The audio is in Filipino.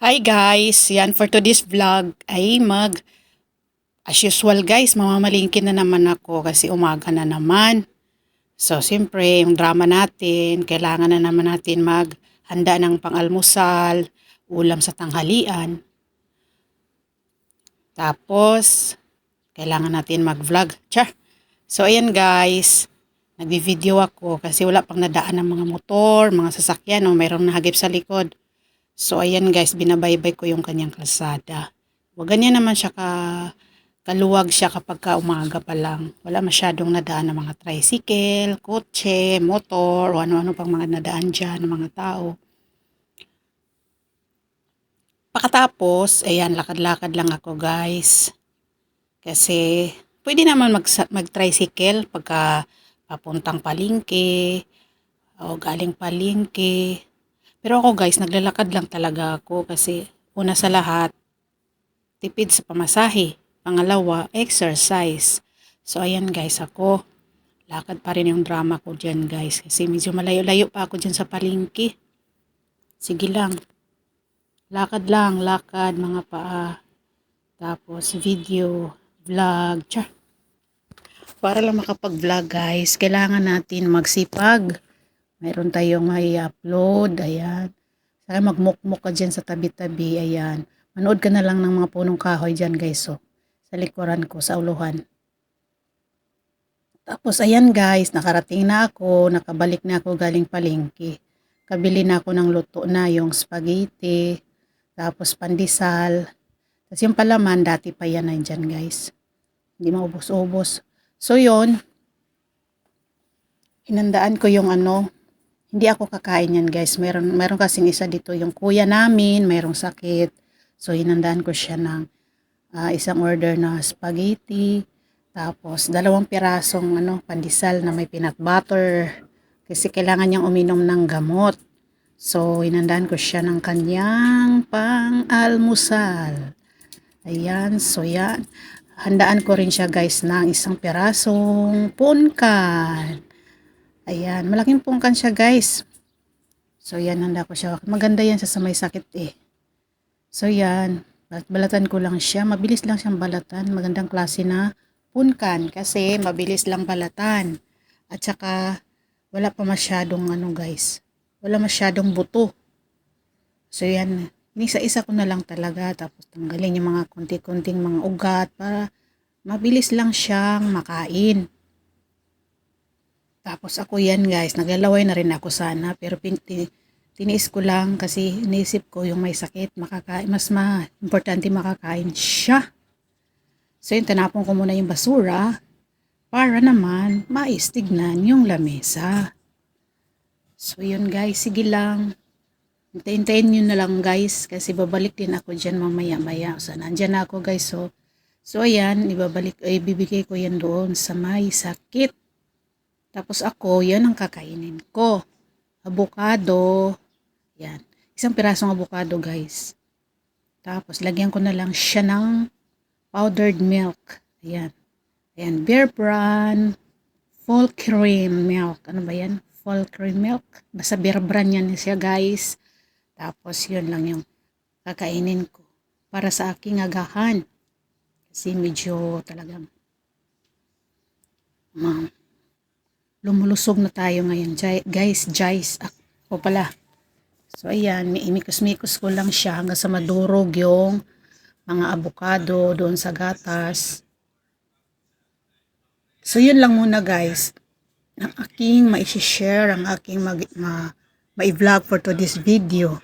Hi guys, yan for today's vlog ay as usual guys, mamamalingkin na naman ako kasi umaga na naman. So siyempre yung drama natin, kailangan na naman natin maghanda ng pang-almusal, ulam sa tanghalian. Tapos kailangan natin mag-vlog. Char! So ayan guys, nagbi-video ako kasi wala pang nadaan ng mga motor, mga sasakyan o mayroong nahagip sa likod. So, ayan guys, binabaybay ko yung kanyang kalsada. Huwag ganyan naman siya kaluwag siya kapag umaga pa lang. Wala masyadong nadaan ng mga tricycle, kotse, motor, o ano-ano pang mga nadaan dyan ng mga tao. Pakatapos, ayan, lakad-lakad lang ako guys. Kasi, pwede naman mag-tricycle pagka papuntang palengke, o galing palengke. Pero ako guys, naglalakad lang talaga ako kasi una sa lahat, tipid sa pamasahe. Pangalawa, exercise. So ayan guys, ako, lakad pa rin yung drama ko dyan guys. Kasi medyo malayo-layo pa ako dyan sa palengke. Sige lang, lakad mga paa. Tapos video, vlog, tsa. Para lang makapag-vlog guys, kailangan natin magsipag. Mayroon tayong may upload, ayan. Saka magmukmuk ka dyan sa tabi-tabi, ayan. Manood ka na lang ng mga punong kahoy dyan guys, so. Sa likuran ko, sa uluhan. Tapos ayan guys, nakarating na ako, nakabalik na ako galing palengke. Kabili na ako ng luto na yung spaghetti, tapos pandesal. Tapos yung palaman, dati pa yan na dyan guys. Hindi maubos-ubos. So yun, hinandaan ko yung hindi ako kakain yan guys. Meron kasing isa dito, yung kuya namin, mayroong sakit. So hinandaan ko siya ng isang order na spaghetti. Tapos 2 pirasong pandesal na may peanut butter. Kasi kailangan niyang uminom ng gamot. So hinandaan ko siya ng kanyang pang-almusal. Ayan, so yan. Handaan ko rin siya guys ng 1 pirasong punkan. Ayan, malaking pungkan siya guys. So yan, handa ko siya. Maganda yan sa may sakit eh. So yan, balatan ko lang siya. Mabilis lang siyang balatan. Magandang klase na punkan kasi mabilis lang balatan. At saka wala pa masyadong guys. Wala masyadong buto. So yan, inisa-isa ko na lang talaga. Tapos tanggalin yung mga konti-konting mga ugat para mabilis lang siyang makain. Tapos ako yan guys, naglalaway na rin ako sana pero tiniis ko lang kasi inisip ko yung may sakit, mas importante makakain siya. So yun, tinapon ko muna yung basura para naman maistignan yung lamesa. So yun guys, sige lang. Hintayin nyo na lang guys kasi babalik din ako dyan mamaya-maya. So nandyan na ako guys. So ayan, ibibigay ko yan doon sa may sakit. Tapos ako, yan ang kakainin ko. Avocado. Yan. 1 pirasong avocado, guys. Tapos, lagyan ko na lang siya ng powdered milk. Ayan. Ayan. Bear Brand. Full cream milk. Ano ba yan? Full cream milk. Basta Bear Brand yan siya, guys. Tapos, yun lang yung kakainin ko. Para sa aking agahan. Kasi medyo talagang lumulusog na tayo ngayon guys, ako pala. So ayan, imikos-mikos ko lang siya hanggang sa madurog yung mga avocado doon sa gatas. So yun lang muna guys, ang aking ma-share, ang aking ma-vlog for today's video.